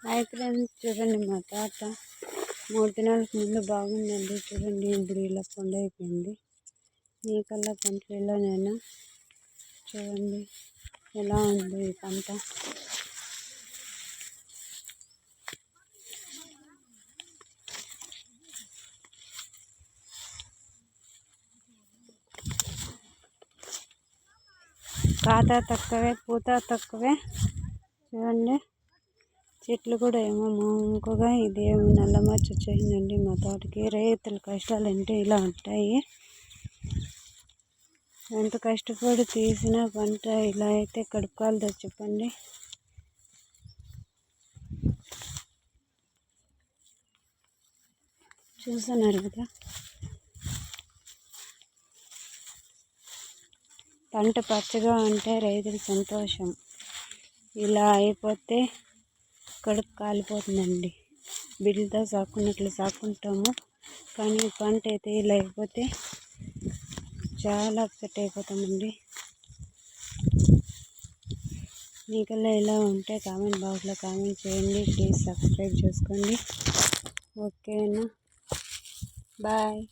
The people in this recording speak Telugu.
హాయ్ ఫ్రెండ్స్, చూడండి మా తాత 3 దినాలకు ముందు బాగుందండి. చూడండి ఇప్పుడు ఇలా కొండైపోయింది. మీకల్లా కంట్రీలో నేను చూడండి ఎలా ఉంది ఈ పంట. కాత తక్కువే, పూత తక్కువే. చూడండి చెట్లు కూడా ఏమో మంకుగా, ఇదేమో నల్ల మచ్చ వచ్చిందండి మా తోటకి. రైతుల కష్టాలు అంటే ఇలా ఉంటాయి. ఎంత కష్టపడి తీసిన పంట ఇలా అయితే కడుక్కోవాలిదో చెప్పండి. చూస్తున్నారు కదా, పంట పచ్చగా ఉంటే రైతుల సంతోషం. ఇలా అయిపోతే కడుపు కాలిపోతుందండి. బిడ్డలతో సాక్కున్నట్లు సాక్కుంటాము, కానీ పంట అయితే ఇలా అయిపోతే చాలా అప్సెట్ అయిపోతామండి. మీకల్లా ఎలా ఉంటే కామెంట్ బాక్స్లో కామెంట్ చేయండి. ప్లీజ్ సబ్స్క్రైబ్ చేసుకోండి. ఓకేనా, బాయ్.